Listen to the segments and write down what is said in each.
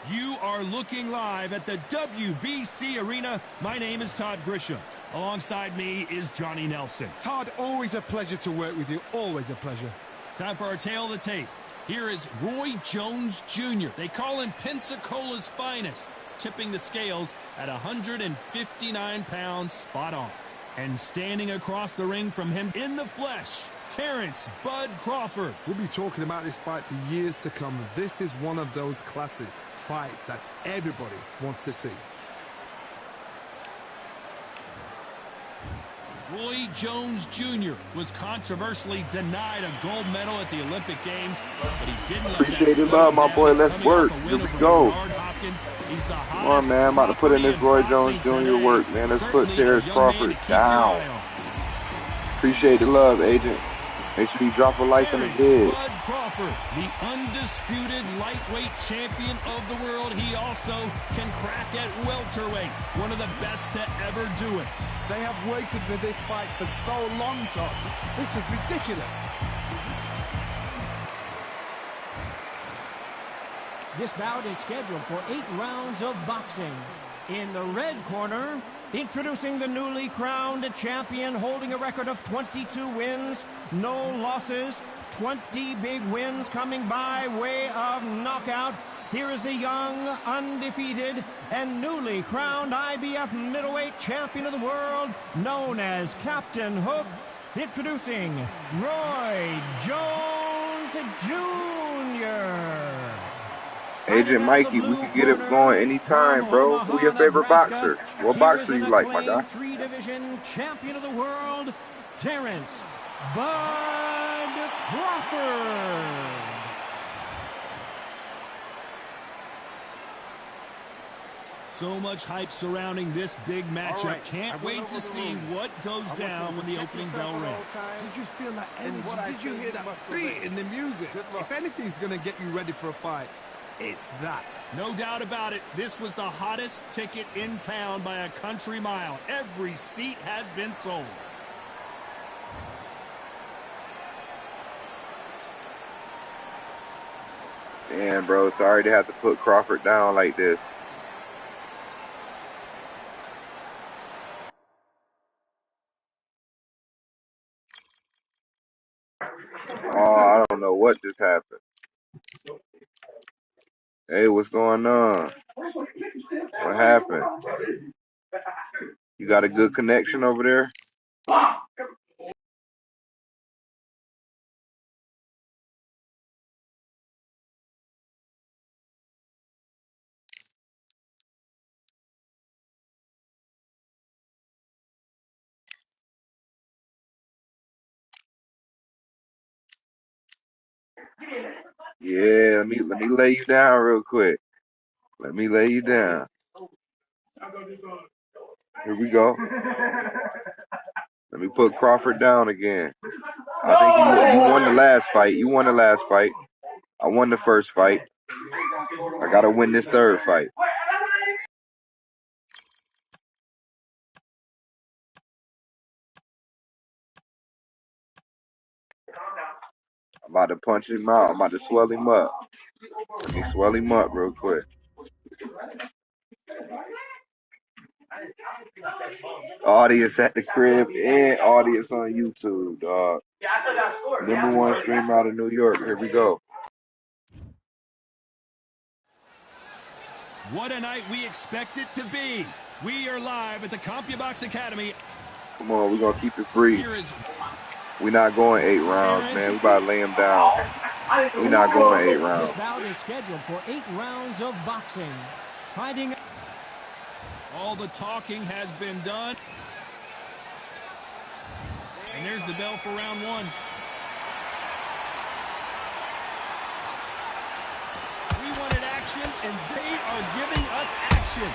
You are looking live at the WBC Arena. My name is Todd Grisham. Alongside me is Johnny Nelson. Todd, always a pleasure to work with you. Always a pleasure. Time for our tale of the tape. Here is Roy Jones Jr. They call him Pensacola's finest, tipping the scales at 159 pounds spot on. And standing across the ring from him in the flesh, Terrence Bud Crawford. We'll be talking about this fight for years to come. This is one of those classic fights that everybody wants to see. Roy Jones Jr. was controversially denied a gold medal at the Olympic Games, but he didn't let Appreciate it, love, my boy. Let's work. Here we go. Come on, man. I'm about to put in this Roy Jones Jr. work, man. Let's put Terrence Crawford down. Appreciate the love, agent. Make sure you drop a like on the vid. Bud Crawford, the undisputed lightweight champion of the world. He also can crack at welterweight. One of the best to ever do it. They have waited for this fight for so long, Todd. This is ridiculous. This bout is scheduled for 8 rounds of boxing. In the red corner, introducing the newly crowned champion, holding a record of 22 wins, no losses, 20 big wins coming by way of knockout. Here is the young, undefeated, and newly crowned IBF middleweight champion of the world, known as Captain Hook, introducing Roy Jones Jr. Agent Mikey, we can get it going anytime, bro. Who's your favorite boxer? What boxer you like, my guy? 3-division champion of the world, Terrence Bud Crawford. So much hype surrounding this big matchup. Right. Can't wait to see what goes down when the opening bell rings. Did you feel that energy? Did you hear that beat in the music? If anything's going to get you ready for a fight, it's that. No doubt about it. This was the hottest ticket in town by a country mile. Every seat has been sold. Damn, bro. Sorry to have to put Crawford down like this. Oh, I don't know what just happened. Hey, what's going on? What happened? You got a good connection over there? Yeah, let me lay you down real quick. Let me lay you down. Here we go. Let me put Crawford down again. I think you won the last fight. You won the last fight. I won the first fight. I gotta win this third fight. I'm about to punch him out. I'm about to swell him up. Let me swell him up real quick. Audience at the crib and audience on YouTube, dog. #1 stream out of New York. Here we go. What a night we expect it to be. We are live at the CompuBox Academy. Come on, we're going to keep it brief. We're not going 8 rounds, man. We about to lay him down. We're not going 8 rounds. This bout is scheduled for 8 rounds of boxing. Fighting. All the talking has been done. And there's the bell for round 1. We wanted action, and they are giving us action.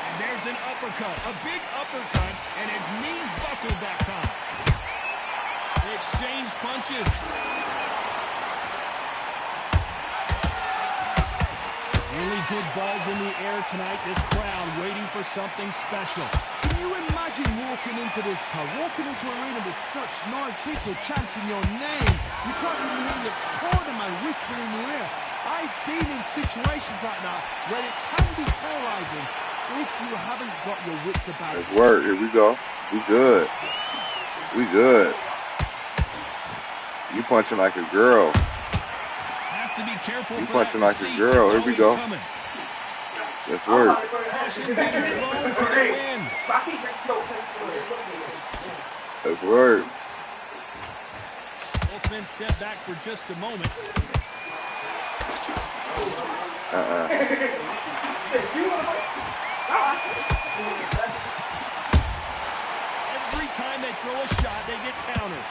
And there's an uppercut, a big uppercut, and his knees buckled that time. They exchange punches. Really good buzz in the air tonight. This crowd waiting for something special. Can you imagine walking into this town, walking into an arena with such noise, people chanting your name? You can't even hear your cornerman whispering in your ear. I've been in situations like that where it can be terrorizing if you haven't got your wits about you. Let's work. Here we go. We good. We good. You punching like a girl. Has to be careful. You punching like a girl. Here we go. Let's work. Let's work. Both men step back for just a moment. Every time they throw a shot, they get countered.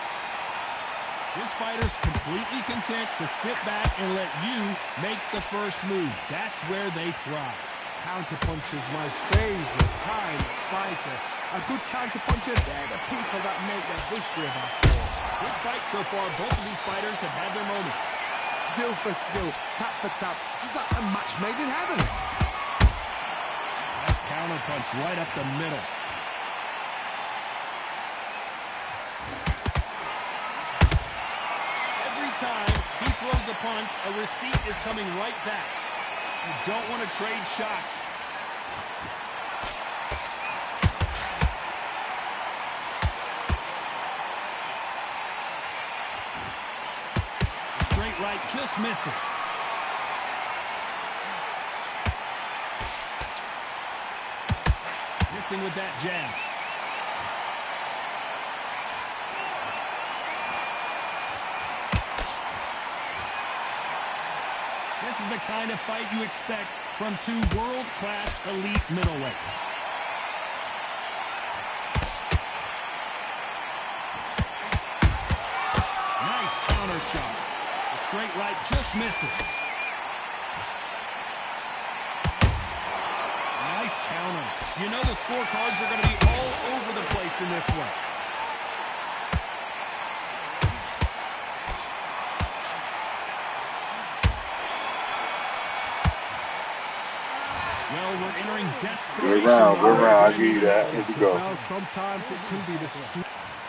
This fighter's completely content to sit back and let you make the first move. That's where they thrive. Counterpuncher's my favorite kind of fighter. A good counterpuncher, they're the people that make the history of our sport. Good fight so far. Both of these fighters have had their moments. Skill for skill, tap for tap, just like a match made in heaven. Nice counter punch right up the middle. Every time he throws a punch, a receipt is coming right back. You don't want to trade shots. Straight right just misses. Missing with that jab. This is the kind of fight you expect from two world-class elite middleweights. Nice counter shot. The straight right just misses. Nice counter. You know the scorecards are going to be all over the place in this one. Well, we're entering desperation. Good round. I'll give you that. Here we go. Well, sometimes it can be the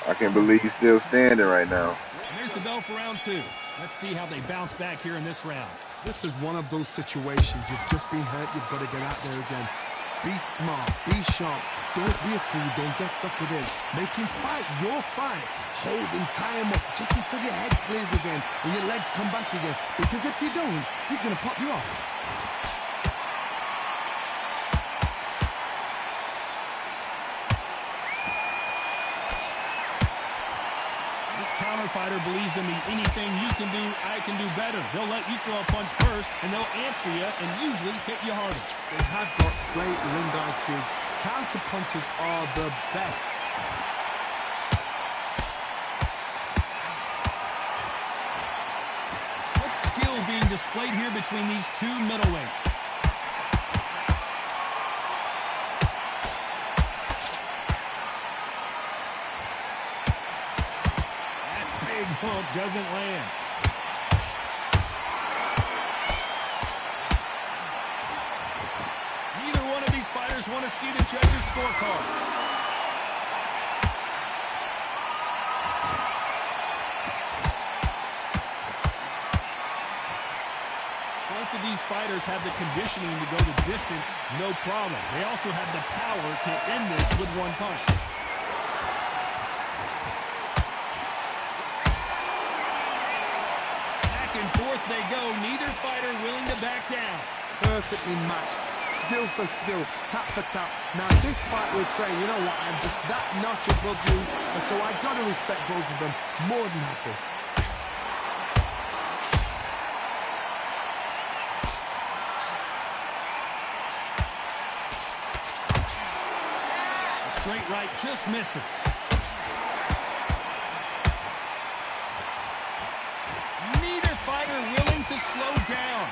I can't believe he's still standing right now. There's the bell for round two. Let's see how they bounce back here in this round. This is one of those situations. You've just been hurt. You've got to get out there again. Be smart. Be sharp. Don't be a fool. Don't get suckered in. Make him fight your fight. Hold him, tie him up just until your head clears again and your legs come back again. Because if you don't, he's going to pop you off. Fighter believes in the anything you can do, I can do better. They'll let you throw a punch first, and they'll answer you and usually hit you harder. They have got great ring IQ. Counter punches are the best. What skill being displayed here between these two middleweights? Hook doesn't land. Neither one of these fighters want to see the judges' scorecards. Both of these fighters have the conditioning to go the distance, no problem. They also have the power to end this with one punch. Forth they go, neither fighter willing to back down. Perfectly matched, skill for skill, tap for tap. Now this fight was saying, you know what, I'm just that notch above you, and so I got to respect both of them more than happy. The straight right just misses. Willing to slow down.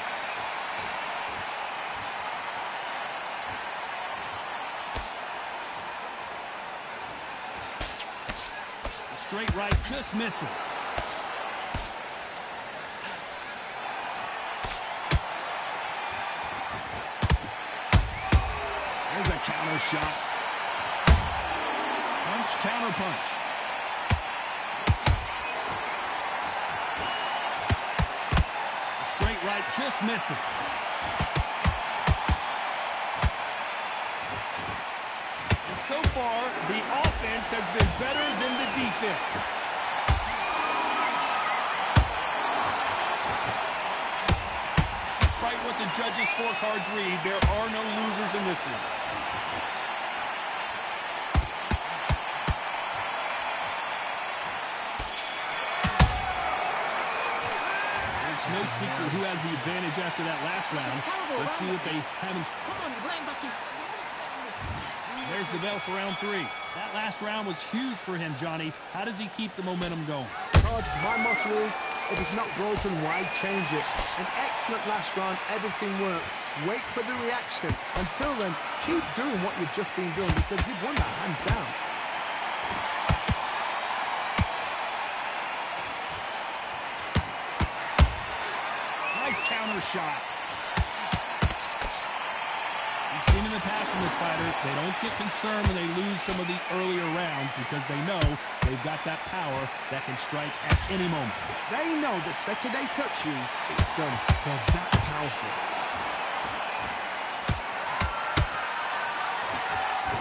The straight right just misses. counter shot. Punch, counter punch. A straight right just misses. And so far, the offense has been better than the defense. Despite what the judges' scorecards read, there are no losers in this one. There's no secret who has the advantage after that last round. Let's see what they haven't. There's the bell for round 3. That last round was huge for him, Johnny. How does he keep the momentum going? My motto is, if it's not broken, why change it? An excellent last round, everything worked. Wait for the reaction. Until then, keep doing what you've just been doing because you've won that hands down. Nice counter shot. We've seen in the past from this fighter, they don't get concerned when they lose some of the earlier rounds because they know they've got that power that can strike at any moment. They know the second they touch you, it's done. They're that powerful.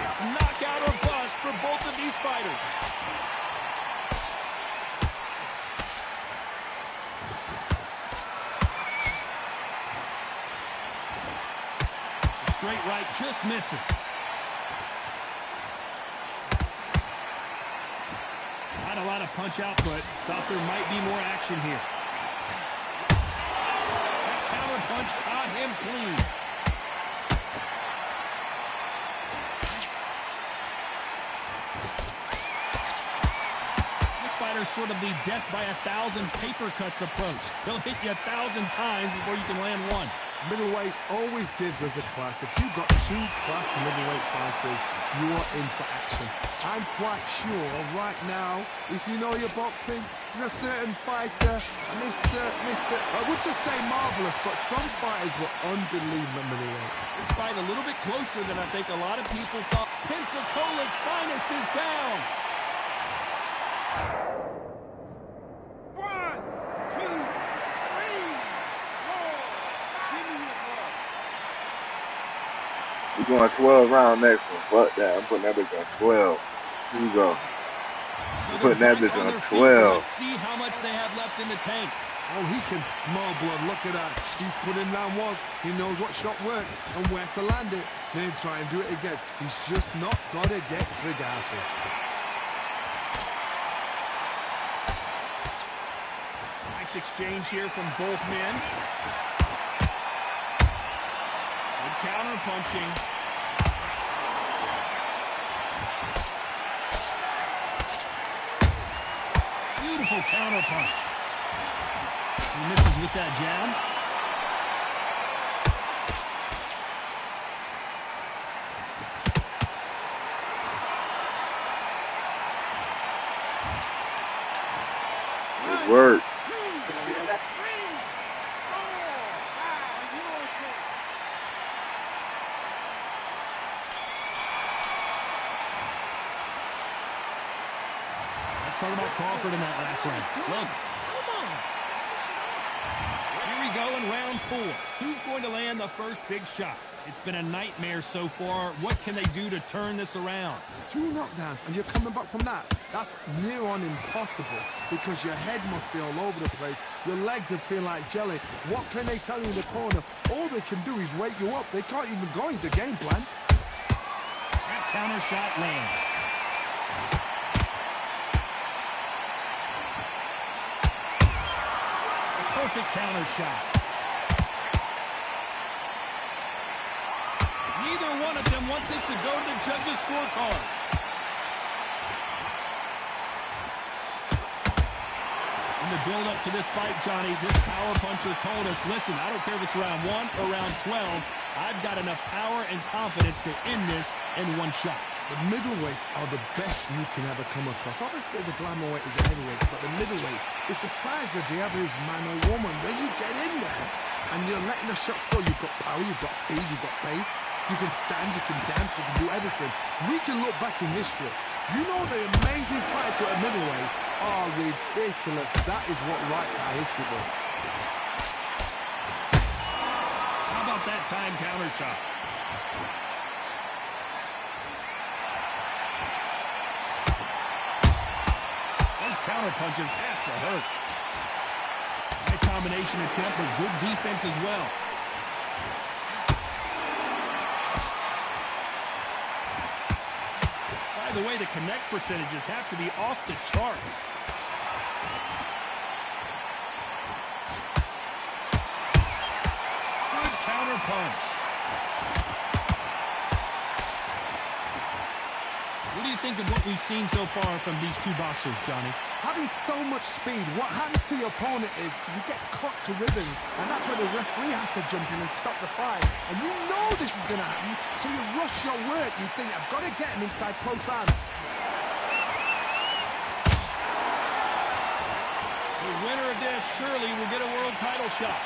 It's knockout or bust for both of these fighters. Straight right just misses. Not a lot of punch output. Thought there might be more action here. That counter punch caught him clean. This fighter's sort of the death by 1,000 paper cuts approach. They'll hit you 1,000 times before you can land one. Middleweight always gives us a class. If you've got 2 class middleweight fighters, you are in for action. I'm quite sure right now, if you know your boxing, there's a certain fighter, I would just say marvelous, but some fighters were unbelievable middleweight. This fight a little bit closer than I think a lot of people thought. Pensacola's finest is down. 1, 2, 3, 4. We're going 12 round next one. Fuck that. I'm putting that bitch on 12. Here we go. I'm putting that bitch on 12. Let's see how much they have left in the tank. Oh, he can smell blood. Look at that. He's putting down once. He knows what shot works and where to land it. Then try and do it again. He's just not got to get trigger happy. Nice exchange here from both men. Good counter punching. Beautiful counter punch. He misses with that jab. Good work. Let's talk about Crawford in that last round. Look. Here we go in round 4. Who's going to land the first big shot? It's been a nightmare so far. What can they do to turn this around? 2 knockdowns, and you're coming back from that. That's near on impossible because your head must be all over the place. Your legs would feel like jelly. What can they tell you in the corner? All they can do is wake you up. They can't even go into game plan. That counter shot lands. A perfect counter shot. Neither one of them want this to go to the judges' scorecards. In the build-up to this fight, Johnny, this power puncher told us, listen, I don't care if it's round 1 or round 12, I've got enough power and confidence to end this in one shot. The middleweights are the best you can ever come across. Obviously, the glamour weight is the heavyweight, but the middleweight is the size of the average man or woman. When you get in there and you're letting the shots go, you've got power, you've got speed, you've got pace. You can stand, you can dance, you can do everything. We can look back in history. You know the amazing fights at a middleweight are ridiculous. That is what writes our history books. How about that time counter shot? Those counter punches have to hurt. Nice combination attempt, but good defense as well. By the way, the connect percentages have to be off the charts. Good counter punch. What do you think of what we've seen so far from these two boxers, Johnny? Having so much speed, what happens to your opponent is you get cut to ribbons, and that's where the referee has to jump in and stop the fight. And you know this is going to happen, so you rush your work. You think, I've got to get him inside close round. The winner of this surely will get a world title shot.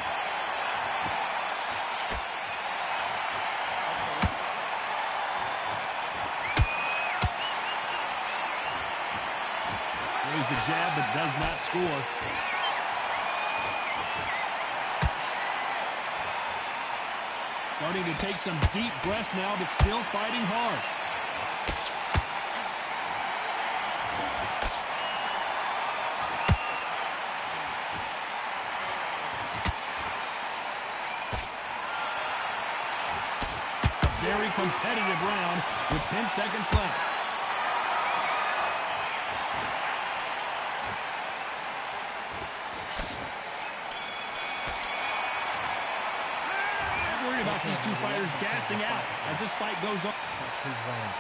There's the jab, but does not score. Starting to take some deep breaths now, but still fighting hard. A very competitive round with 10 seconds left. About these two fighters gassing out as this fight goes on. That's his round.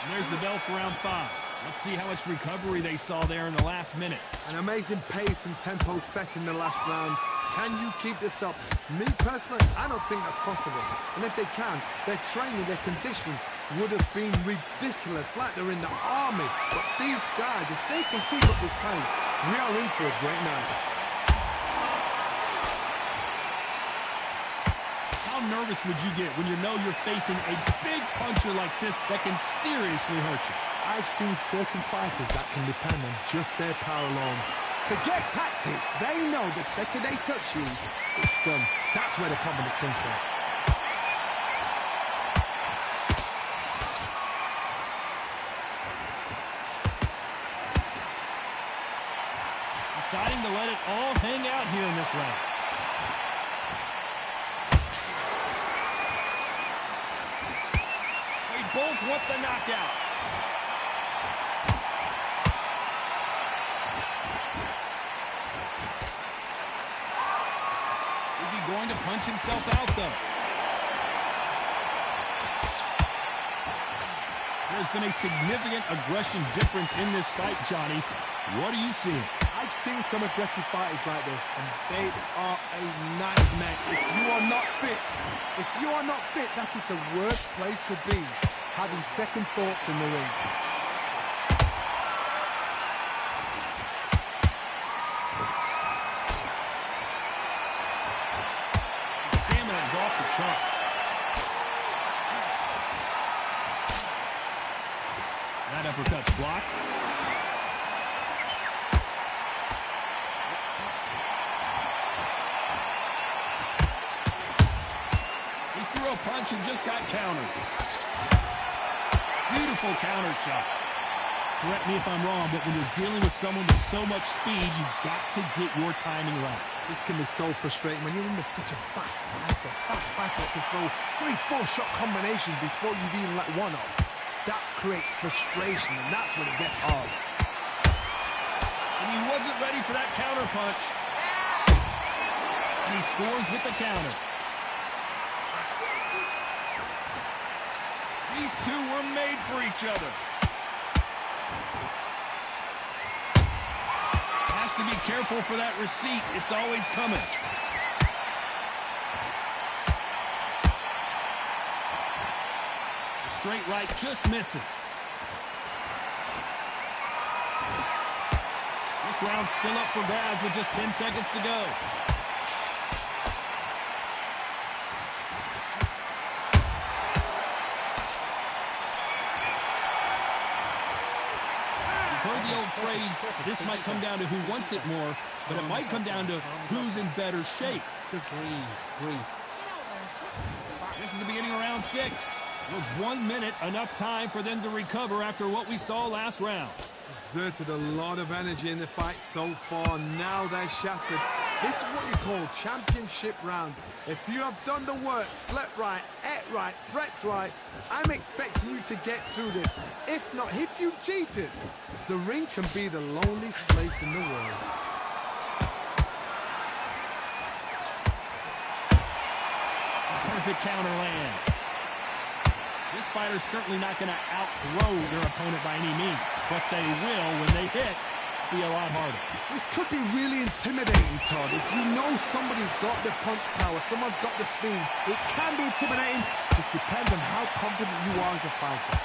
And there's the bell for round 5. Let's see how much recovery they saw there in the last minute. An amazing pace and tempo set in the last round. Can you keep this up? Me personally, I don't think that's possible. And if they can, their training, their conditioning would have been ridiculous, like they're in the army. But these guys, if they can keep up this pace, we are in for a great night. How nervous would you get when you know you're facing a big puncher like this that can seriously hurt you? I've seen certain fighters that can depend on just their power alone. Forget tactics. They know the second they touch you, it's done. That's where the confidence comes from. Deciding to let it all hang out here in this round. Both want the knockout. Is he going to punch himself out, though? There's been a significant aggression difference in this fight, Johnny. What are you seeing? I've seen some aggressive fighters like this, and they are a nightmare. If you are not fit, that is the worst place to be. Having second thoughts in the ring. Stamina is off the charts. That uppercut's blocked. He threw a punch and just got countered. Beautiful counter shot. Correct me if I'm wrong, but when you're dealing with someone with so much speed, you've got to get your timing right. This can be so frustrating when you're in with such a fast fighter that can throw 3-4 shot combinations before you've even let one off. That creates frustration, and that's when it gets hard. And he wasn't ready for that counter punch. And he scores with the counter. These two were made for each other. Has to be careful for that receipt. It's always coming. The straight right just misses. This round's still up for grabs with just 10 seconds to go. phrase, this might come down to who wants it more, but it might come down to who's in better shape. Just breathe. This is the beginning of round 6. Was 1 minute enough time for them to recover after what we saw last round? Exerted a lot of energy in the fight so far. Now they're shattered. This is what you call championship rounds. If you have done the work, slept right, ate right, prepped right, I'm expecting you to get through this. If not, if you've cheated, the ring can be the loneliest place in the world. Perfect counter lands. This fighter's certainly not going to outthrow their opponent by any means, but they will, when they hit, be a lot harder. This could be really intimidating, Todd. If you know somebody's got the punch power, someone's got the speed, it can be intimidating. Just depends on how confident you are as a fighter.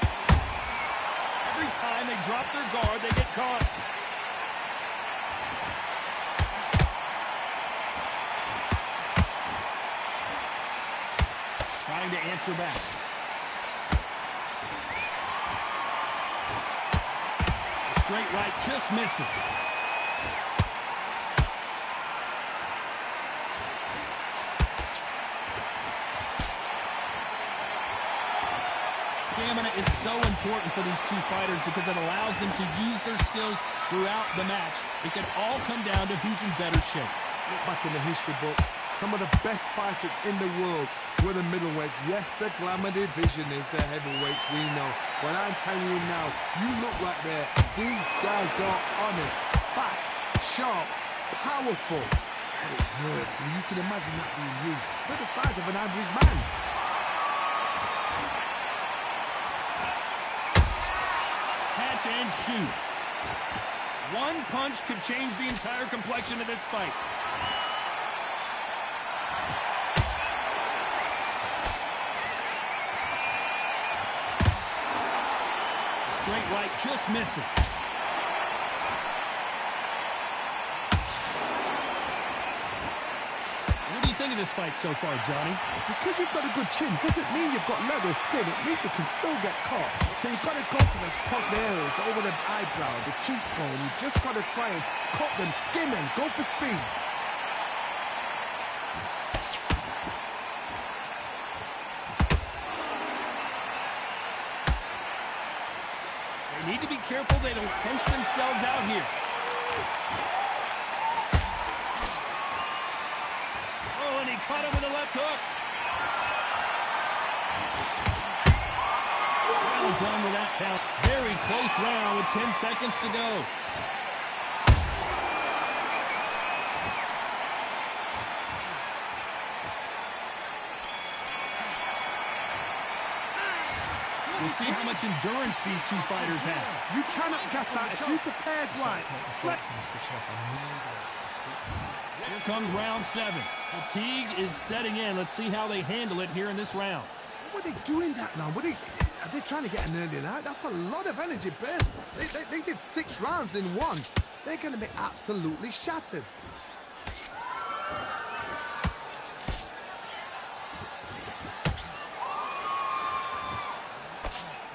Every time they drop their guard, they get caught. Trying to answer back. Straight right just misses. Stamina is so important for these two fighters because it allows them to use their skills throughout the match. It can all come down to who's in better shape. Look back in the history book. Some of the best fighters in the world were the middleweights. Yes, the glamour division is the heavyweights, we know. But I'm telling you now, you look like these guys are honest, fast, sharp, powerful. And it hurts, and you can imagine that being you. They're the size of an average man. Catch and shoot. One punch could change the entire complexion of this fight. Straight right just misses. What do you think of this fight so far, Johnny? Because you've got a good chin doesn't mean you've got leather skin. It means you can still get caught. So you've got to go for those point areas over the eyebrow, the cheekbone. You've just got to try and cut them, skim them, go for speed. Need to be careful they don't punch themselves out here. Oh, and he caught him with a left hook. Well done with that count. Very close round with 10 seconds to go. We'll see how much endurance these two fighters have. You cannot guess that if you prepared right. Here comes round 7. Fatigue is setting in. Let's see how they handle it here in this round. What are they doing that now? Are they trying to get an early night? That's a lot of energy burst. They did 6 rounds in one. They're going to be absolutely shattered.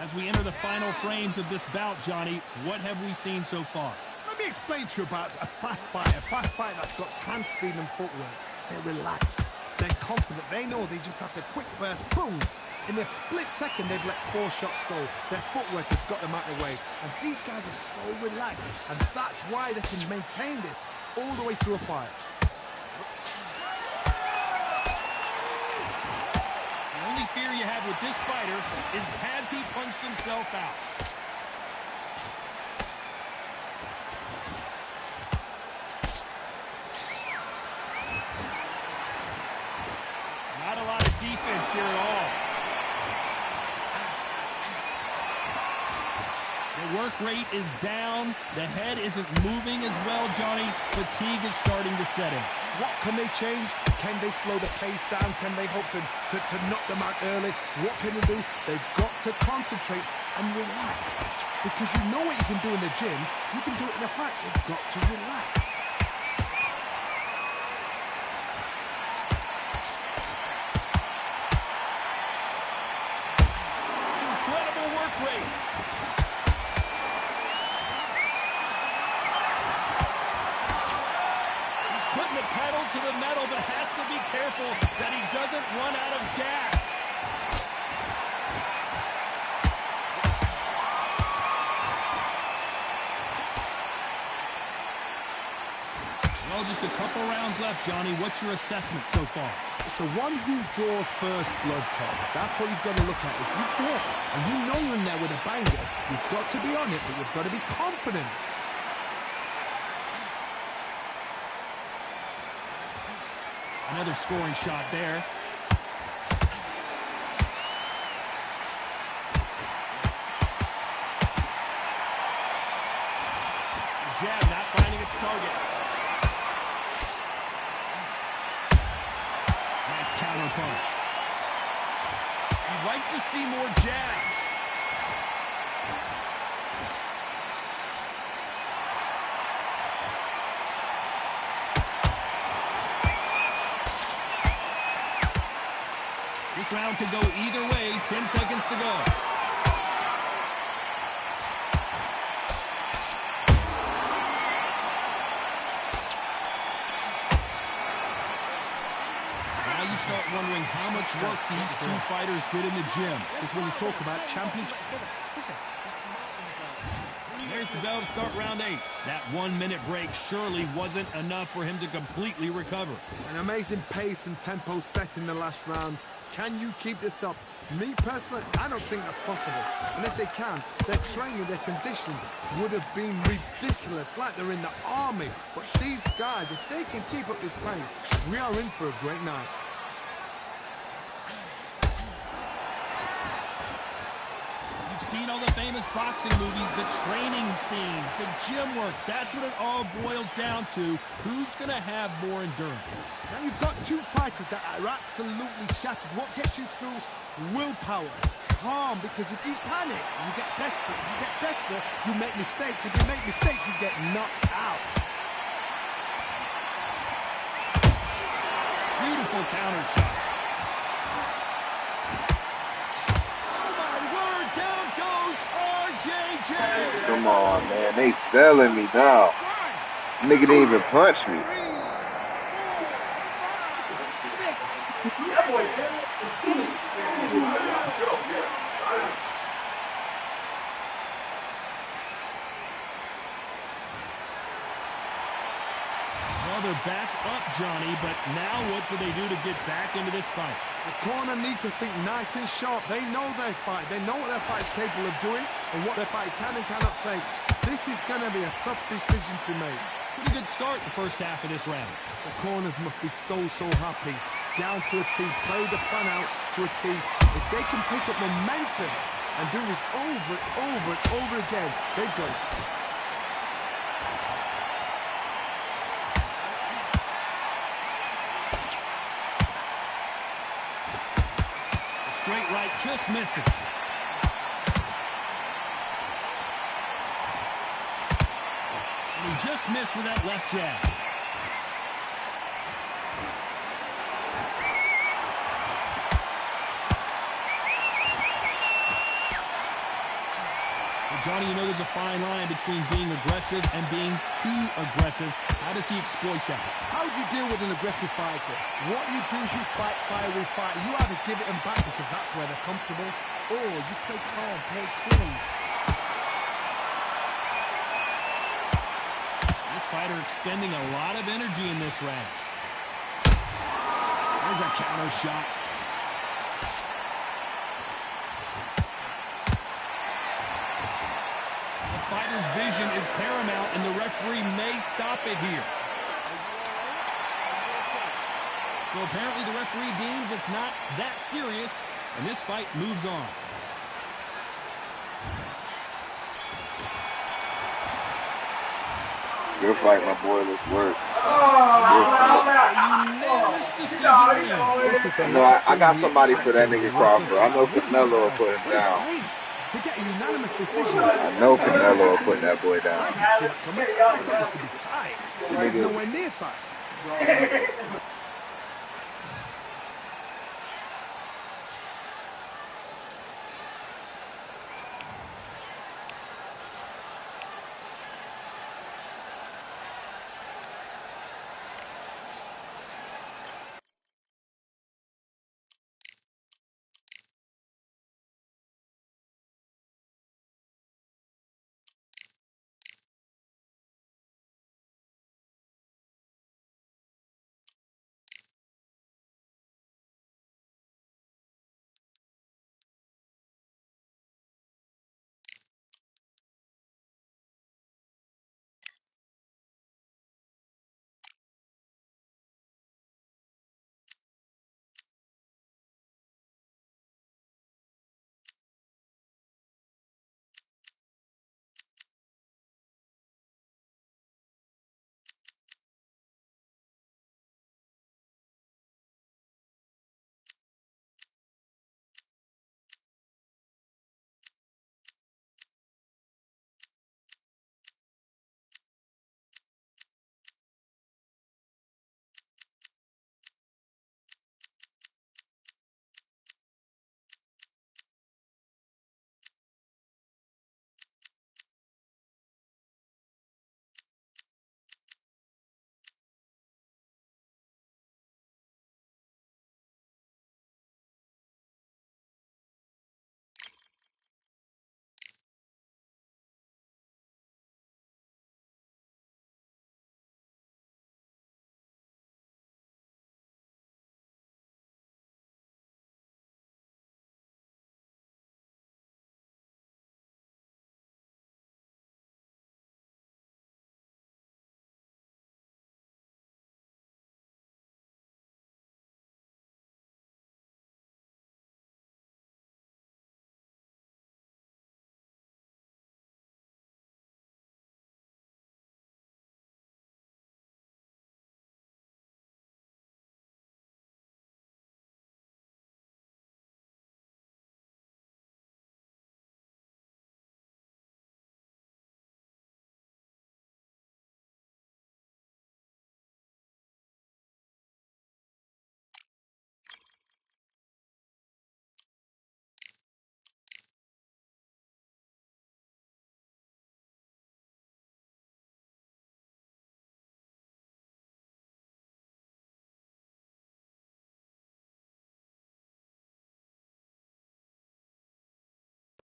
As we enter the final frames of this bout, Johnny, what have we seen so far? Let me explain to you about a fast fighter that's got hand speed and footwork. They're relaxed, they're confident, they know they just have to quick burst, boom! In a split second, they've let 4 shots go. Their footwork has got them out of the way. And these guys are so relaxed, and that's why they can maintain this all the way through a fight. The only fear you have with this fighter is, has he punched himself out? Not a lot of defense here at all. The work rate is down. The head isn't moving as well, Johnny. Fatigue is starting to set in. What can they change? Can they slow the pace down? Can they hope to knock them out early? What can they do? They've got to concentrate and relax. Because you know what you can do in the gym, you can do it in a fight. You've got to relax. Incredible work rate. but has to be careful that he doesn't run out of gas. Well, just a couple rounds left, Johnny. What's your assessment so far? So one who draws first blood, Tom. That's what you've got to look at. If you hit and you know you're in there with a banger, you've got to be on it, but you've got to be confident. Another scoring shot there. The jab not finding its target. Nice counter punch. You'd like to see more jabs. This round could go either way. 10 seconds to go. Now you start wondering how much work these two fighters did in the gym. This is when you talk about championship. There's the bell to start round 8. That 1-minute break surely wasn't enough for him to completely recover. An amazing pace and tempo set in the last round. Can you keep this up? Me personally, I don't think that's possible. And if they can, their training, their conditioning would have been ridiculous, like they're in the army. But these guys, if they can keep up this pace, we are in for a great night. You've seen all the famous boxing movies, the training scenes, the gym work. That's what it all boils down to. Who's going to have more endurance? Now you've got two fighters that are absolutely shattered. What gets you through? Willpower. Calm, because if you panic, you get desperate. If you get desperate, you make mistakes. If you make mistakes, you get knocked out. Beautiful counter shot. Oh my word, down goes RJJ. Come on, man. They selling me now. Nigga didn't even punch me. Well, they're back up, Johnny, but now what do they do to get back into this fight? The corner need to think nice and sharp. They know their fight. They know what their fight is capable of doing and what their fight can and cannot take. This is going to be a tough decision to make. Pretty good start the first half of this round. The corners must be so happy. Down to a T, play the plan out to a T. If they can pick up momentum and do this over and over again, they've got it. The straight right just misses. And he just missed with that left jab. Johnny, you know there's a fine line between being aggressive and being too aggressive. How does he exploit that? How do you deal with an aggressive fighter? What you do is you fight, fire, refight. You either give it them back because that's where they're comfortable, or you play calm, play cool. This fighter expending a lot of energy in this round. There's a counter shot. Fighter's vision is paramount, and the referee may stop it here. So apparently the referee deems it's not that serious, and this fight moves on. Good fight, my boy. Let's work. Unanimous decision win. No, I got somebody for that nigga Crawford. I know Canelo will put him down. To get a unanimous decision. I know Canelo will put that boy down. I can see it coming. I thought this would be tight. This is nowhere near tight.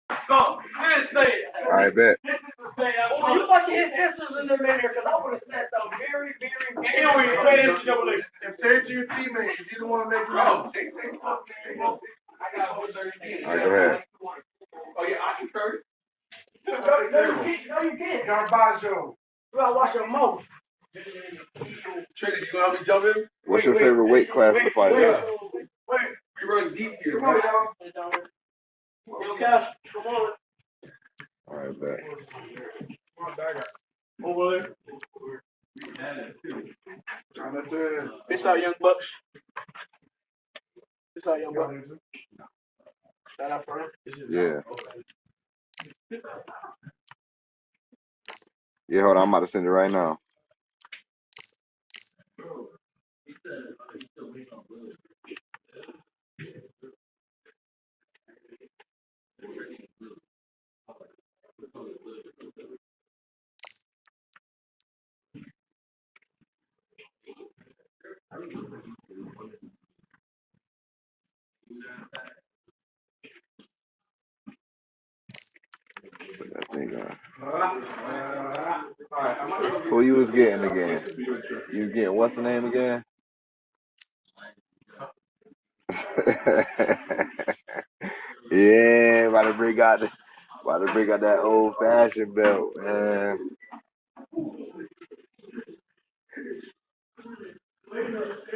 I bet. Well, you lucky his sisters in them in there, because I would have said something very, very, very. And say it to your teammates, because you don't want to make them. All right, go ahead. Oh, yeah, I can curse. No, you can't. Garbaggio. You gotta watch your mouth. Trinity, you gonna help me jump in? What's your favorite weight class to fight in? Wait. We run deep here. Come on, y'all. Yo, Cash, come on. All right, bet. Over there. Jonathan. Peace out, young bucks. Peace out, young bucks. Shout out for him. Yeah. Yeah, hold on. I'm about to send it right now. Put that thing on. Who you was getting again? You was getting what's the name again? Yeah, about to bring out that old fashioned belt, man.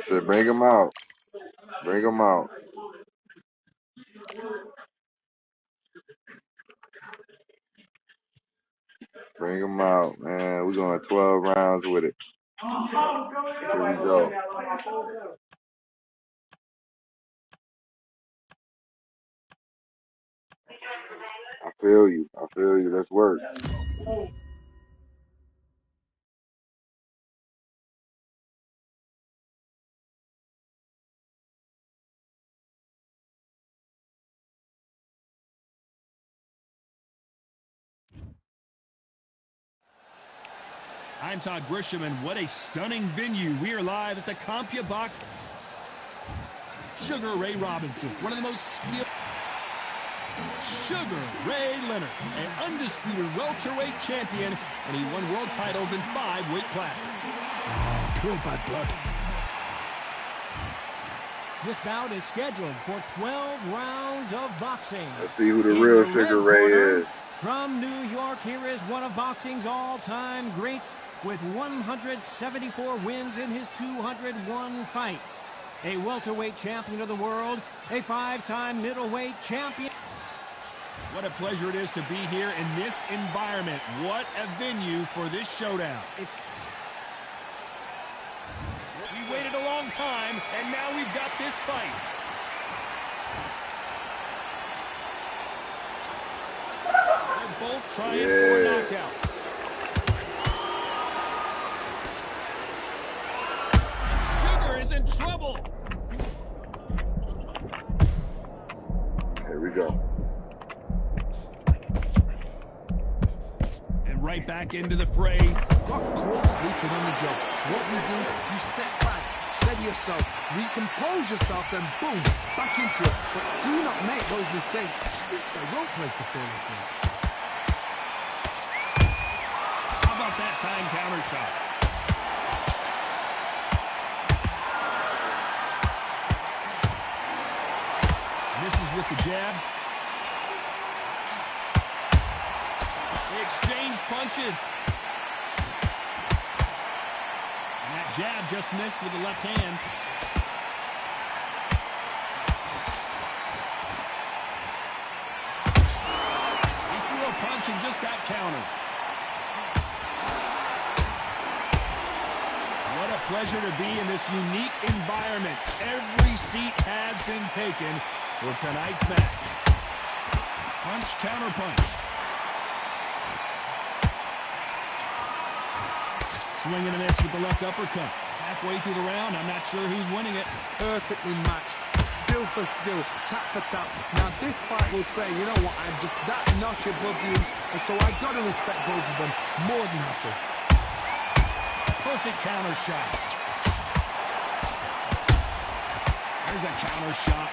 So bring him out. Bring him out. Bring him out, man. We're going 12 rounds with it. Here we go. I feel you. I feel you. Let's work. I'm Todd Grisham, and what a stunning venue. We are live at the CompuBox. Sugar Ray Robinson, one of the most skilled. Sugar Ray Leonard, an undisputed welterweight champion, and he won world titles in 5 weight classes. Pure bad blood. This bout is scheduled for 12 rounds of boxing. Let's see who the real Sugar Ray is. From New York, here is one of boxing's all-time greats with 174 wins in his 201 fights. A welterweight champion of the world, a 5-time middleweight champion. What a pleasure it is to be here in this environment. What a venue for this showdown. We waited a long time, and now we've got this fight. They're both trying for a knockout. Sugar is in trouble. Here we go. And right back into the fray. Got caught sleeping on the job. What do? You step back, steady yourself, recompose yourself, then boom, back into it. But do not make those mistakes. This is the wrong place to fall asleep. How about that time counter shot? Misses with the jab. They exchange punches. And that jab just missed with the left hand. He threw a punch and just got countered. What a pleasure to be in this unique environment. Every seat has been taken for tonight's match. Punch, counter punch. Swing and a miss with the left uppercut. Halfway through the round, I'm not sure who's winning it. Perfectly matched. Skill for skill, tap for tap. Now this fight will say, you know what, I'm just that notch above you, and so I got to respect both of them. More than happy. Perfect counter shot. There's a counter shot.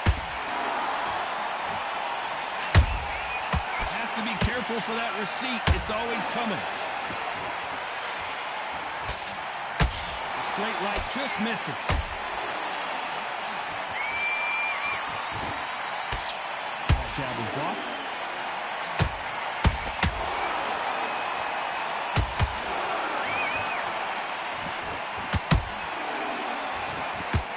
to be careful for that receipt. It's always coming. Straight right just misses. That jab is blocked.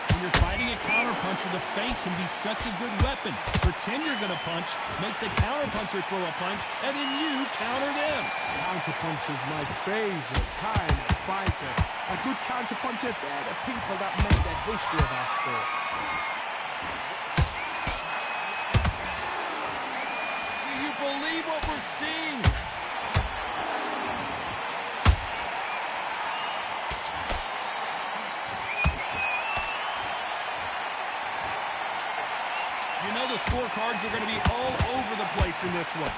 When you're fighting a counterpuncher, the feint can be such a good weapon. Pretend you're going to punch, make the counterpuncher throw a punch, and then you counter them. Counterpuncher is my favorite kind of fighter. A good counterpuncher, they're the people that make the history of our sport. Do you believe what we're seeing? You know the scorecards are going to be all over the place in this one.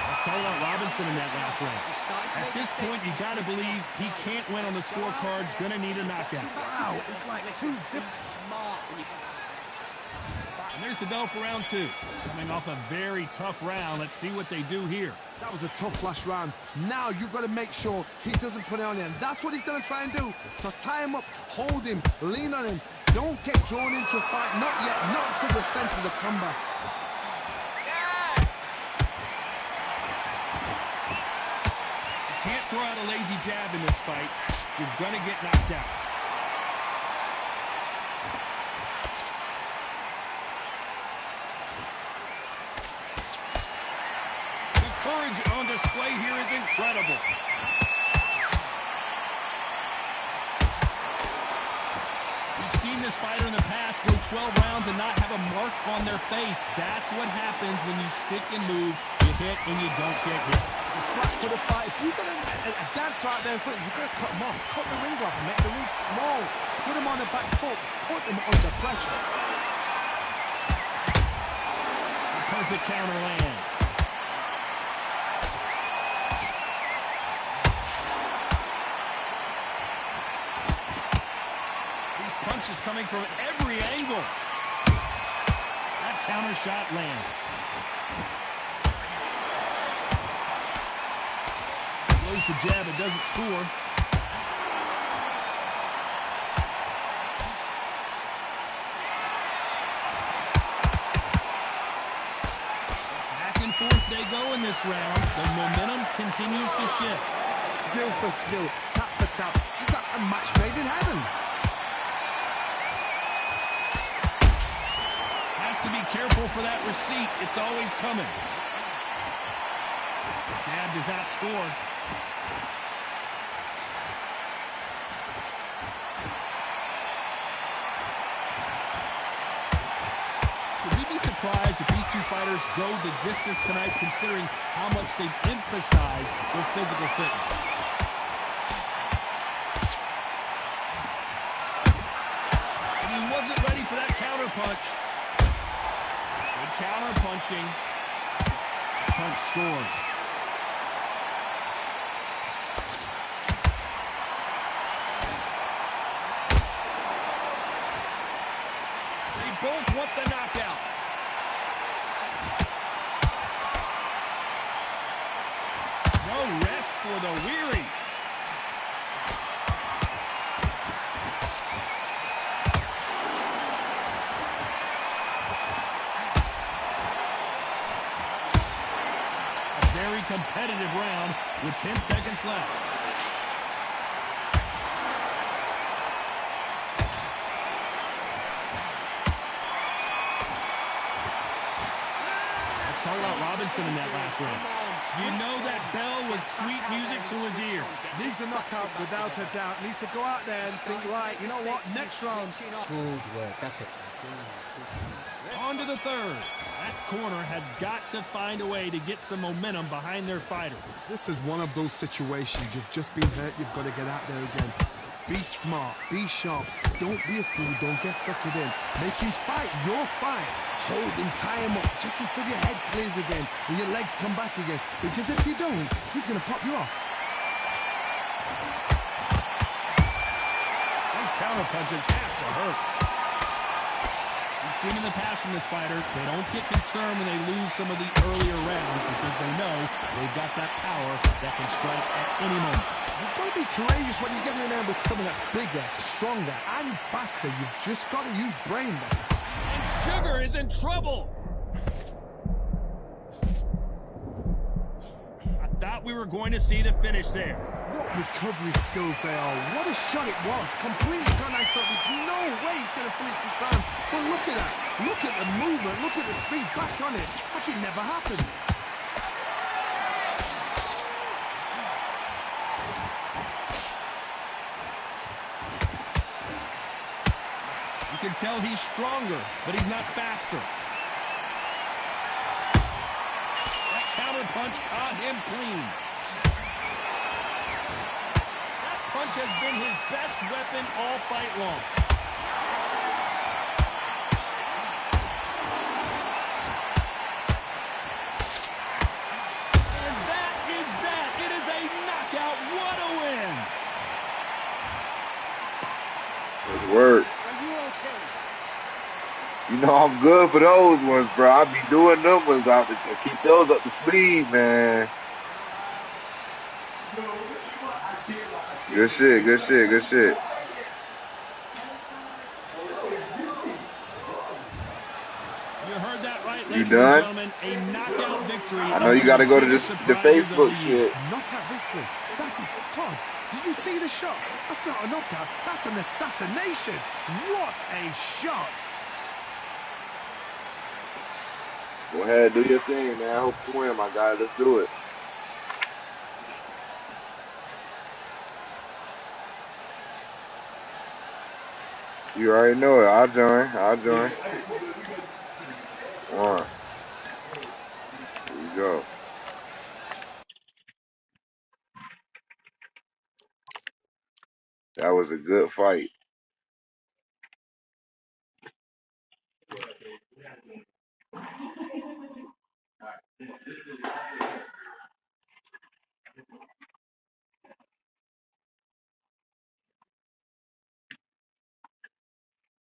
Let's talk about Robinson in that last round. At this point, you got to believe he can't win on the scorecards. Going to need a knockout. Wow, it's like two different. And there's the bell for round two. Coming off a very tough round. Let's see what they do here. That was a tough last round. Now you've got to make sure he doesn't put it on him. That's what he's going to try and do. So tie him up, hold him, lean on him. Don't get drawn into a fight. Not yet. Not until the sense of the comeback. You can't throw out a lazy jab in this fight. You're going to get knocked out. Courage on display here is incredible. We've seen this fighter in the past go 12 rounds and not have a mark on their face. That's what happens when you stick and move. You hit and you don't get hit. Flat for the fight. If you've got a dance right there in front, you've got to cut him off. Cut the ring off and make the ring small. Put him on the back foot. Put him under pressure. The perfect counter lands. Punches coming from every angle. That counter shot lands. Blows the jab, it doesn't score. Back and forth they go in this round. The momentum continues to shift. Skill for skill, tap for tap. Just like a match made in heaven. To be careful for that receipt. It's always coming. Jab does not score. Should we be surprised if these two fighters go the distance tonight, considering how much they've emphasized their physical fitness? And he wasn't ready for that counter punch. Counter punching. Punch scores. They both want the knockout. No rest for the weary. Very competitive round with 10 seconds left. Let's talk about Robinson in that last round. You know that bell was sweet music to his ears. Needs a knockout without a doubt. Needs to go out there and think, right, you know what, next round. Good work, that's it. On to the third. That corner has got to find a way to get some momentum behind their fighter. This is one of those situations. You've just been hurt. You've got to get out there again. Be smart. Be sharp. Don't be a fool. Don't get suckered in. Make him fight your fight. Hold him, tie him up, just until your head clears again and your legs come back again. Because if you don't, he's going to pop you off. counter punches have to hurt. We've seen in the past from this fighter, they don't get concerned when they lose some of the earlier rounds because they know they've got that power that can strike at any moment. You've got to be courageous when you get in there with someone that's bigger, stronger, and faster. You've just got to use brain there. And Sugar is in trouble. I thought we were going to see the finish there. What recovery skills they are. What a shot it was. Completely gone. I thought there's no way it's going to finish this round. But look at that. Look at the movement. Look at the speed back on it. Like it never happened. You can tell he's stronger, but he's not faster. That counter punch caught him clean. That punch has been his best weapon all fight long. And that is that. It is a knockout. What a win. Good work. You know I'm good for those ones, bro. I be doing them ones. I keep those up the sleeve, man. Good shit, good shit, good shit. You heard that right, You ladies done? and gentlemen. A knockout victory. I know you got to go to the Facebook shit. Knockout victory. That is Todd. Did you see the shot? That's not a knockout. That's an assassination. What a shot. Go ahead, do your thing, man. I hope you win, my guy. Let's do it. You already know it. I'll join. I'll join. One. Here we go. That was a good fight.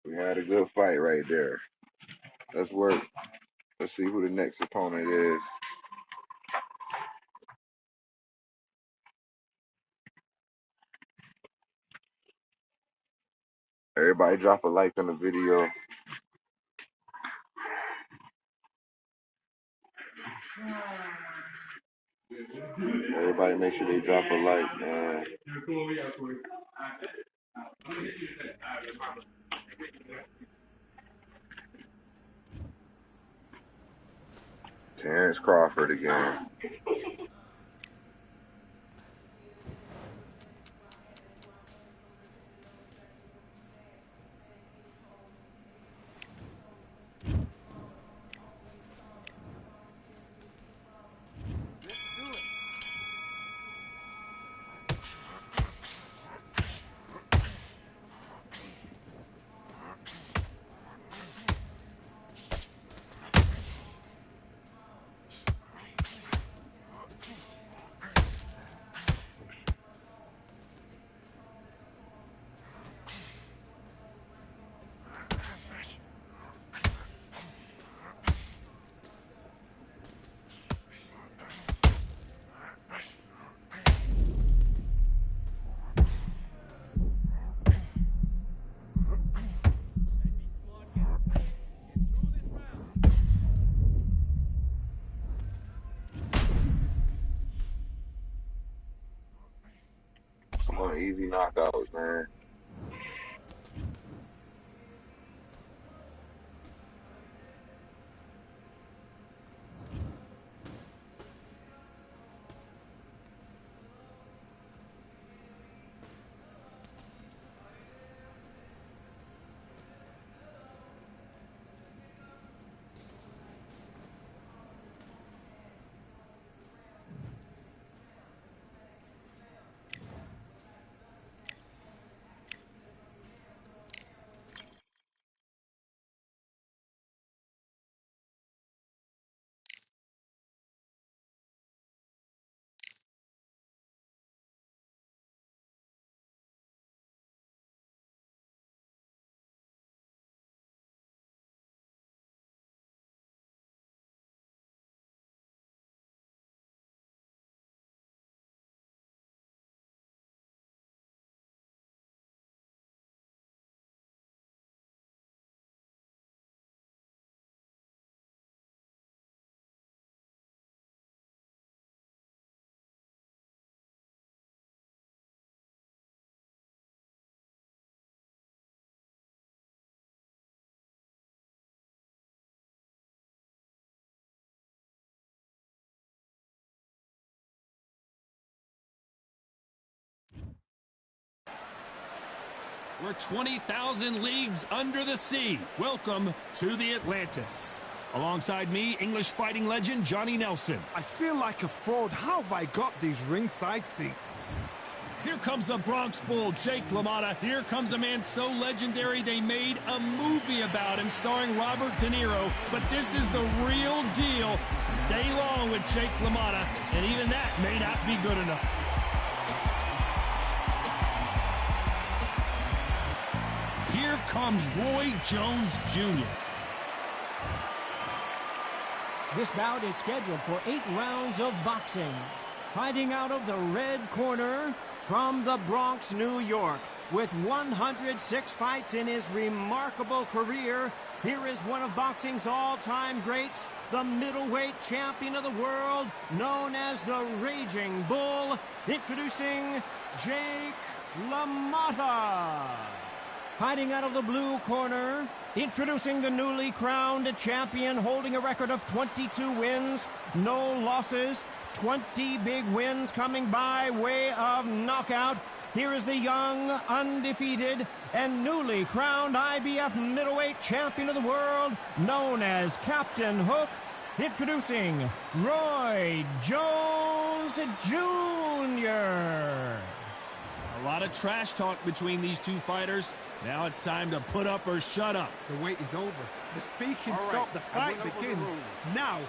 We had a good fight right there. Let's work. Let's see who the next opponent is. Everybody drop a like on the video. Everybody make sure they drop a like, man. Terrence Crawford again. Come on, easy knockouts, man. We're 20,000 leagues under the sea. Welcome to the Atlantis. Alongside me, English fighting legend Johnny Nelson. I feel like a fraud. How have I got these ringside seats? Here comes the Bronx Bull, Jake LaMotta. Here comes a man so legendary they made a movie about him starring Robert De Niro. But this is the real deal. Stay long with Jake LaMotta, and even that may not be good enough. Here comes Roy Jones Jr. This bout is scheduled for 8 rounds of boxing. Fighting out of the red corner from the Bronx, New York, with 106 fights in his remarkable career, here is one of boxing's all-time greats, the middleweight champion of the world, known as the Raging Bull, introducing Jake LaMotta. Fighting out of the blue corner, introducing the newly crowned champion, holding a record of 22 wins, no losses, 20 big wins coming by way of knockout. Here is the young, undefeated, and newly crowned IBF middleweight champion of the world, known as Captain Hook, introducing Roy Jones Jr. A lot of trash talk between these two fighters. Now it's time to put up or shut up. The wait is over. The speaking stopped. The fight begins. Now,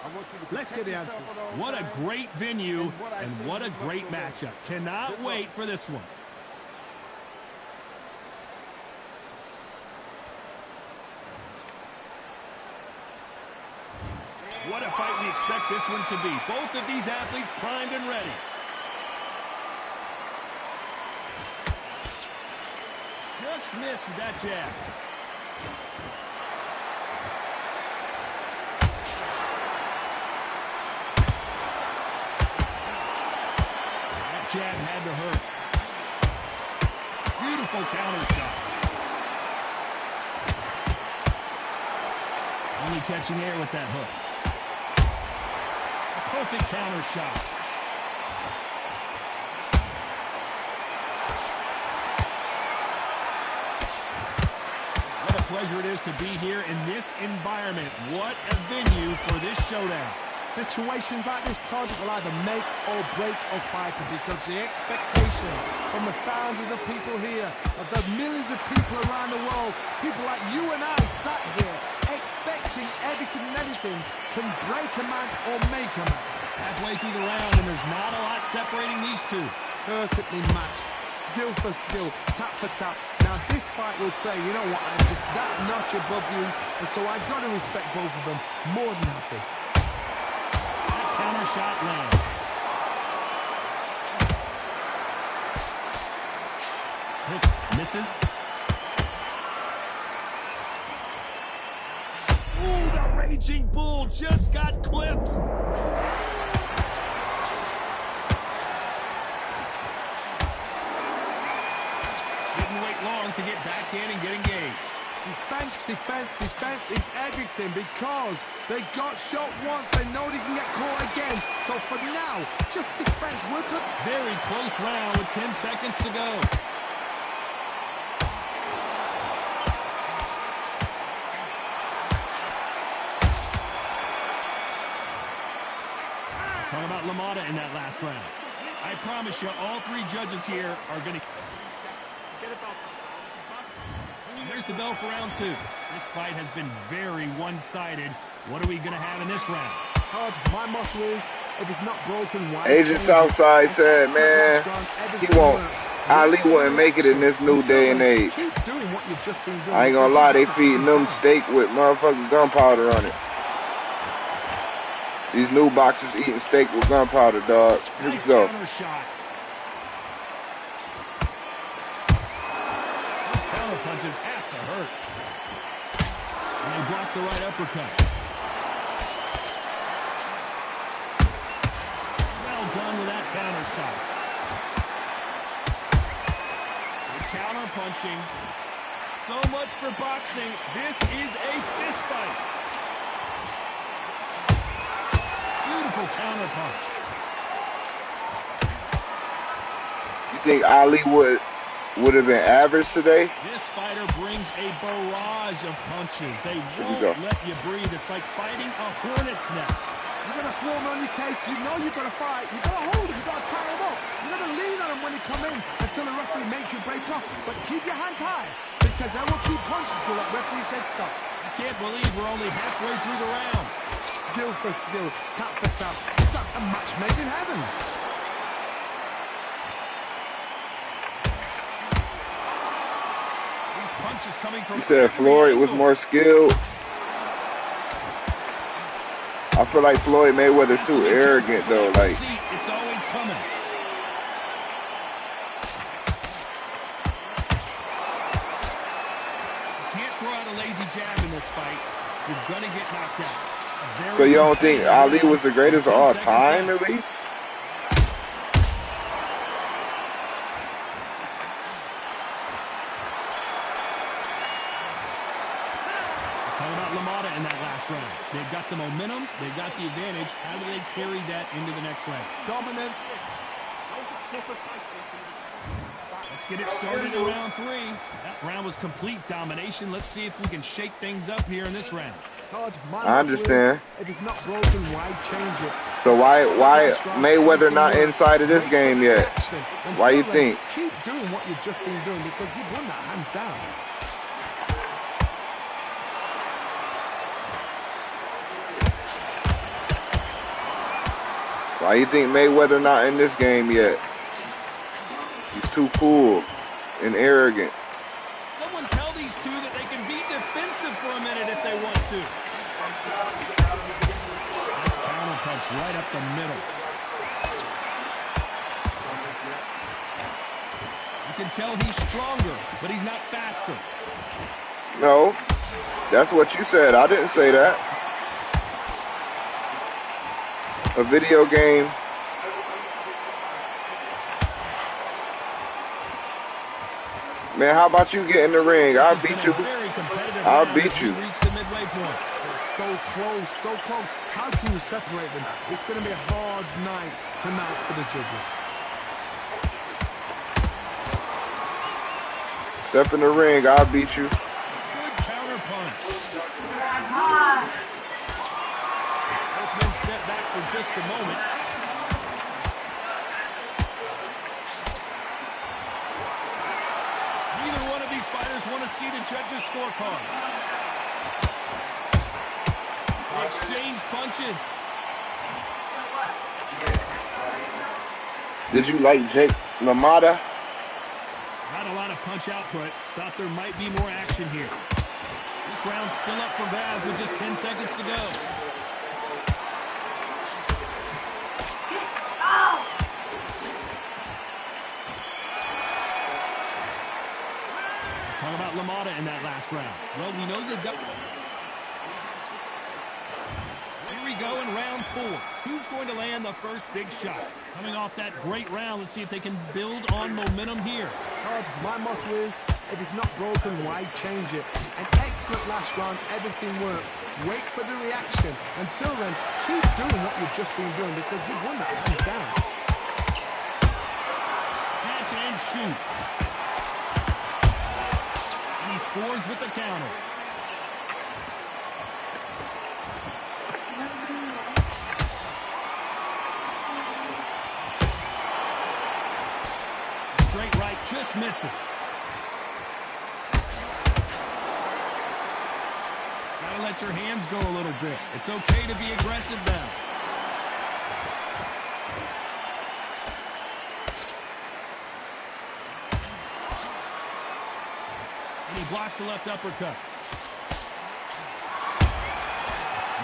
let's get the answers. What a great venue and what a great matchup. Cannot wait for this one. What a fight we expect this one to be. Both of these athletes primed and ready. Just missed with that jab. That jab had to hurt. Beautiful counter shot. Only catching air with that hook. A perfect counter shot. Pleasure it is to be here in this environment. What a venue for this showdown. Situations like this, Todd, will either make or break a fighter, because the expectation from the thousands of people here, of the millions of people around the world, people like you and I sat here expecting everything and anything, can break a man or make a man. Halfway through the round, and there's not a lot separating these two. Perfectly matched. Skill for skill, tap for tap. Now this fight will say, you know what, I'm just that notch above you, and so I've got to respect both of them more than happy. That counter shot lands. Hook misses. Ooh, the Raging Bull just got clipped. Long to get back in and get engaged. Defense, defense, defense is everything, because they got shot once, they know they can get caught again. So for now, just defense. Work up. Very close round with 10 seconds to go. Talk about LaMotta in that last round. I promise you, all three judges here are going to... There's the bell for round 2. This fight has been very one-sided. What are we going to have in this round? Todd, my motto is, if it's not broken, why? Agent Southside said, man, he won't. Ali wouldn't make it in this new day and age. I ain't gonna lie, they feeding them steak with motherfucking gunpowder on it. These new boxers eating steak with gunpowder, dog. Here we go. Punches have to hurt. And they block the right uppercut. Well done with that counter shot. Good counter punching. So much for boxing. This is a fist fight. Beautiful counter punch. You think Ali would would have been average today. This fighter brings a barrage of punches. They won't let you breathe. It's like fighting a hornet's nest. You're going to swarm on your case. You know you've got to fight. You've got to hold him. You've got to tie him up. You've got to lean on him when he come in until the referee makes you break off. But keep your hands high because they will keep punching until that referee said stop. I can't believe we're only halfway through the round. Skill for skill, tap for tap. It's not a match made in heaven. Punches coming from you said Floyd was more skilled. I feel like Floyd Mayweather too arrogant though. Like it's always coming. You can't throw out a lazy jab in this fight. You're gonna get knocked out. So you don't think Ali was the greatest of all time at least? In that last round. They've got the momentum, they've got the advantage. How do they carry that into the next round? Dominance. Let's get it started in round 3. That round was complete domination. Let's see if we can shake things up here in this round. I understand. If it's not broken, why change it? So why Mayweather not inside of this game yet? Why you think? Keep doing what you've just been doing because you've won that hands down. Why you think Mayweather not in this game yet? He's too cool and arrogant. Someone tell these two that they can be defensive for a minute if they want to. Nice counter punch right up the middle. You can tell he's stronger, but he's not faster. No, that's what you said. I didn't say that. A video game. Man, how about you get in the ring? I'll beat you. I'll beat you. It's so close, so close. How can you separate them? It's going to be a hard night tonight for the judges. Step in the ring, I'll beat you. Good counter punch. Step back for just a moment. Neither one of these fighters want to see the judges' scorecards. They exchange punches. Did you like Jake LaMotta? Not a lot of punch output. Thought there might be more action here. This round's still up for grabs with just 10 seconds to go. Talk about LaMotta in that last round. Well, we know the... Here we go in round 4. Who's going to land the first big shot? Coming off that great round, let's see if they can build on momentum here. Todd, my motto is, if it's not broken, why change it? An excellent last round, everything worked. Wait for the reaction. Until then, keep doing what you've just been doing because you've won that hands down. Catch and shoot. And he scores with the counter. Straight right just misses. Gotta let your hands go a little bit. It's okay to be aggressive now. And he blocks the left uppercut.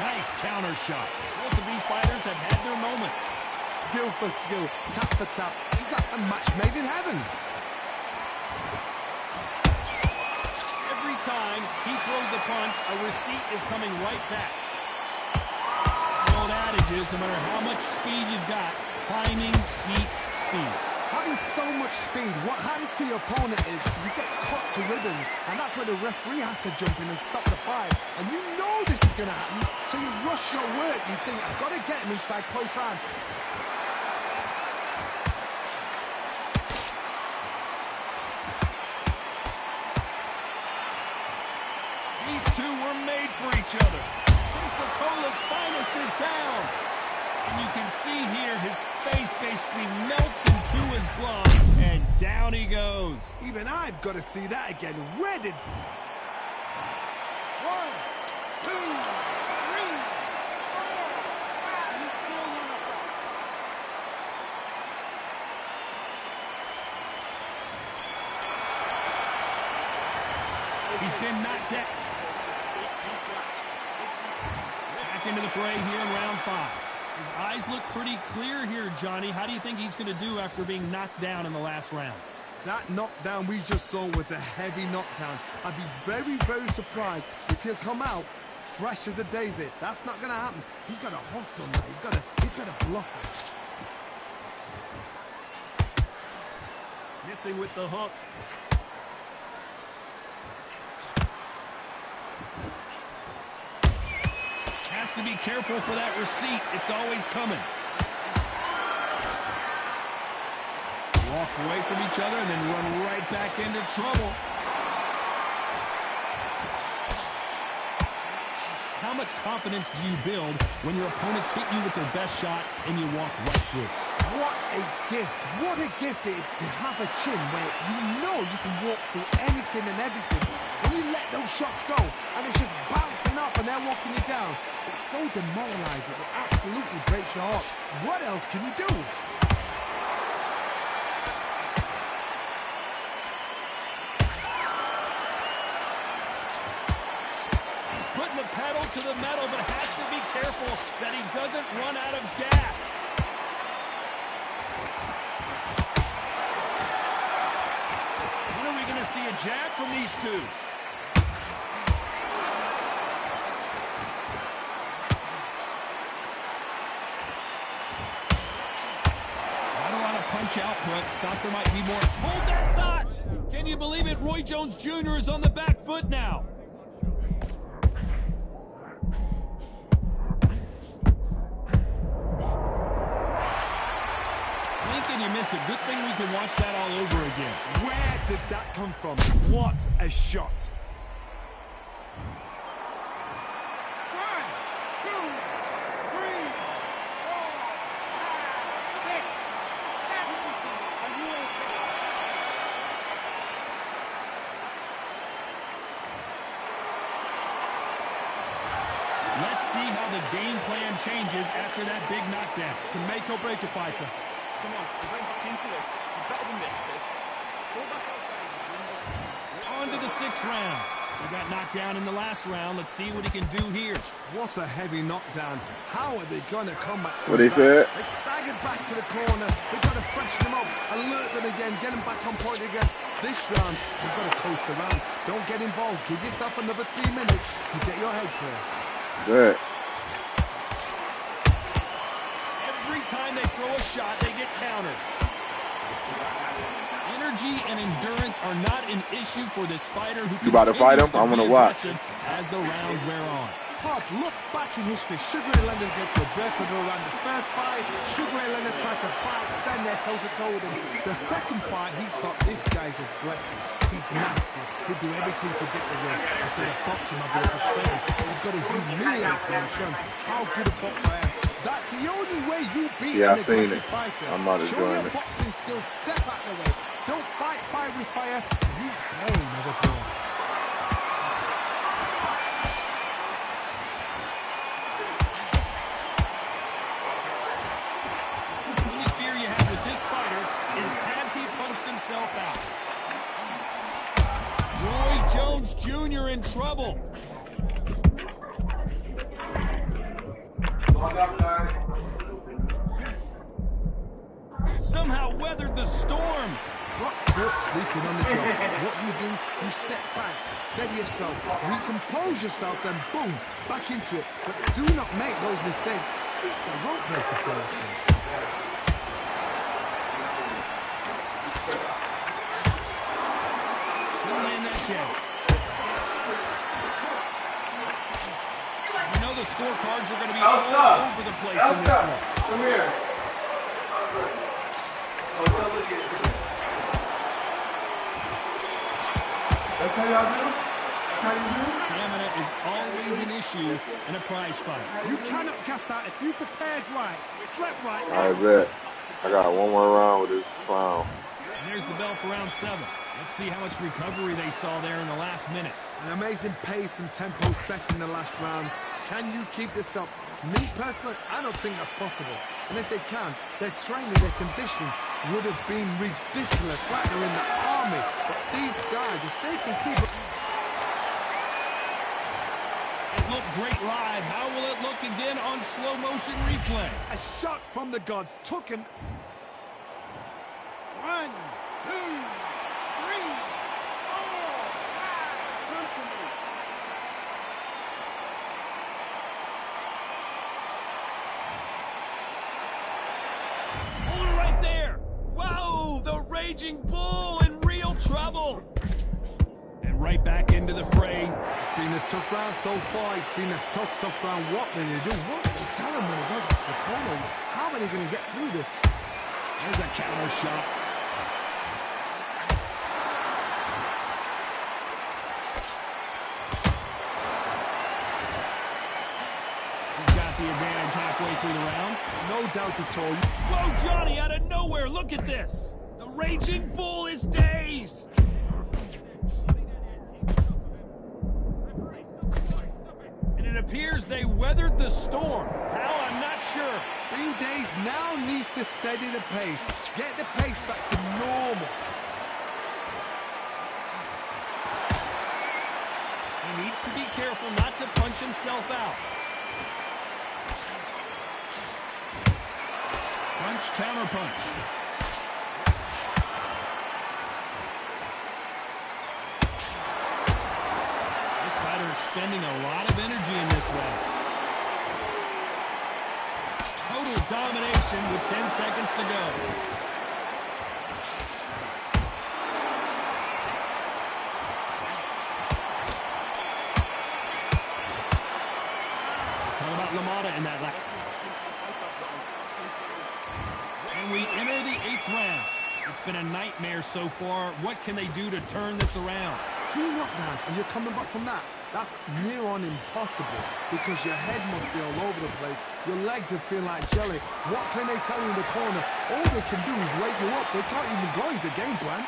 Nice counter shot. Both of these fighters have had their moments. Skill for skill, tap for tap. Just like a match made in heaven. Every time he throws a punch, a receipt is coming right back. The old adage is, no matter how much speed you've got, timing beats speed. Having so much speed, what happens to your opponent is you get cut to ribbons, and that's where the referee has to jump in and stop the fight. And you know this is going to happen, so you rush your work. You think, I've got to get him inside close round. two were made for each other. Pensacola's finest is down. And you can see here his face basically melts into his glove. And down he goes. Even I've got to see that again. Where did... 1, 2, 3, 4, 5. He's been knocked down. Back into the fray here in round 5. His eyes look pretty clear here, Johnny. How do you think he's going to do after being knocked down in the last round? That knockdown we just saw was a heavy knockdown. I'd be very, very surprised if he'll come out fresh as a daisy. That's not going to happen. He's got to hustle now. He's got to bluff it. Missing with the hook. Has to be careful for that receipt. It's always coming. Walk away from each other and then run right back into trouble. How much confidence do you build when your opponents hit you with their best shot and you walk right through? What a gift. What a gift it is to have a chin where you know you can walk through anything and everything. When you let those shots go and it's just bouncing off and they're walking you down, it's so demoralizing. It absolutely breaks your heart. What else can you do? He's putting the pedal to the metal, but has to be careful that he doesn't run out of gas. When are we going to see a jab from these two? Output. Thought there might be more. Hold that thought! Can you believe it? Roy Jones Jr. is on the back foot now. Blink and you miss it. Good thing we can watch that all over again. Where did that come from? What a shot! 1, 2, 3, 4, 5, 6, 7, 8. Let's see how the game plan changes after that big knockdown. Can make or break a fighter. Come on, we're going back into this. You're better than this, Dave. Go back outside. On to the 6th round. He got knocked down in the last round. Let's see what he can do here. What a heavy knockdown. How are they going to come back? What he said? They staggered back to the corner. They've got to freshen them up, alert them again, get them back on point again. This round, you've got to coast around. Don't get involved. Give yourself another 3 minutes to get your head clear. Good. Every time they throw a shot, they get countered. Energy and endurance are not an issue for this fighter who You about to fight him? I'm gonna watch. As the rounds wear on. Todd, look back in history. Sugar Ray Leonard gets Roberto Duran. The first fight, Sugar Ray Leonard tried to fight, stand there toe-to-toe with him. The second fight, he thought, this guy's a blessing. He's nasty. He'd do everything to get the win. I've got to box him, I've got to frustrate him. I've got to humiliate him and show him how good a boxer I am. That's the only way you beat an aggressive fighter. I'm not Show enjoying your it. boxing skills, step out the way. Don't fight fire with fire. Use pain as a ball. Roy Jones Jr. in trouble. Somehow weathered the storm. What? Sleeping on the job. What do? You step back, steady yourself, recompose yourself, then boom, back into it. But do not make those mistakes. This is the wrong place to throw yourself. You know the scorecards are going to be all over the place in this one. Come here. That's how y'all do? Stamina is always an issue in a prize fight. You cannot gas out if you prepared right, slept right. I bet. I got one more round with this clown. And there's the bell for round 7. Let's see how much recovery they saw there in the last minute. An amazing pace and tempo set in the last round. Can you keep this up? Me, personally, I don't think that's possible. And if they can, their training, their conditioning would have been ridiculous, like they're in the army. But these guys, if they can keep it... It looked great live. How will it look again on slow motion replay? A shot from the gods took him... 1, 2, 3, 4, 5. Come to me. Hold it right there. Whoa, the Raging Bull in real trouble. And right back into the fray. It's been a tough round so far. It's been a tough round. What will they do? What will they tell them when they go to the corner? How are they going to get through this? There's a counter shot. He's got the advantage halfway through the round. No doubt at all. Whoa, Johnny, out of nowhere. Look at this. The Raging Bull is dazed. And it appears they weathered the storm. How, I'm not sure. Being dazed now needs to steady the pace. Get the pace back to normal. He needs to be careful not to punch himself out. Punch, counter punch. This fighter expending a lot of energy in this round. Total domination with 10 seconds to go. Talk about LaMotta in that lap. And we enter the 8th round. It's been a nightmare so far. What can they do to turn this around? 2 knockdowns and you're coming back from that. That's near on impossible because your head must be all over the place. Your legs will feel like jelly. What can they tell you in the corner? All they can do is wake you up. They can't even go into game plan.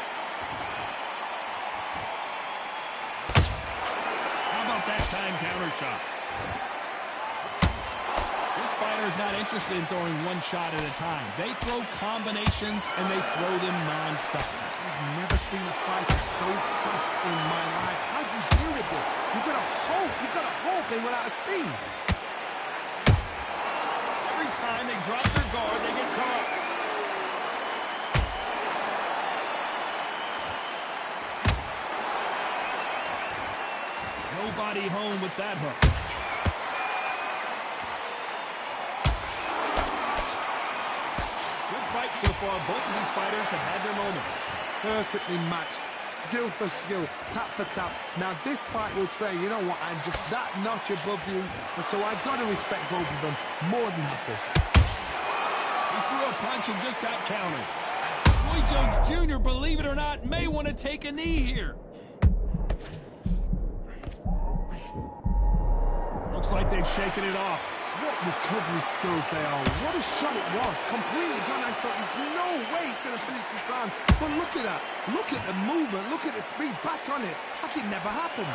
How about that time counter shot? This fighter is not interested in throwing one shot at a time. They throw combinations and they throw them non-stop. I've never seen a fighter so fast in my life. How do you deal with this? You've got to hope they run out of steam. Every time they drop their guard, they get caught. Nobody home with that hook. Good fight so far. Both of these fighters have had their moments. Perfectly matched. Skill for skill, tap for tap. Now this fight will say, you know what, I'm just that notch above you, and so I got to respect both of them more than happy. He threw a punch and just got countered. Roy Jones Jr., believe it or not, may want to take a knee here. Looks like they've shaken it off. What recovery skills they are. What a shot it was. Completely gone. I thought there's no way he's going to finish this round. But look at that. Look at the movement. Look at the speed. Back on it. Like it never happened.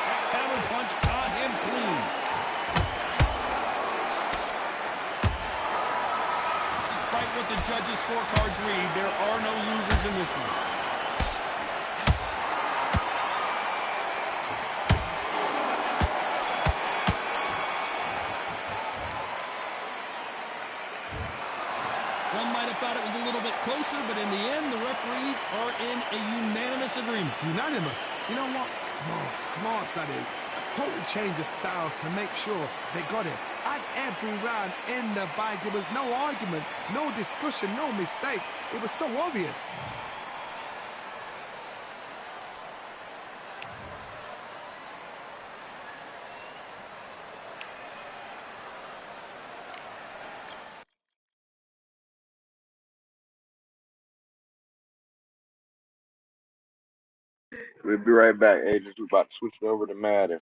That counter punch got him clean. Despite what the judges' scorecards read, there are no losers in this one. Some might have thought it was a little bit closer, but in the end, the referees are in a unanimous agreement. Unanimous. You know what? Smart that is. A total change of styles to make sure they got it. At every round in the fight, there was no argument, no discussion, no mistake. It was so obvious. We'll be right back, agents. We're about to switch it over to Madden.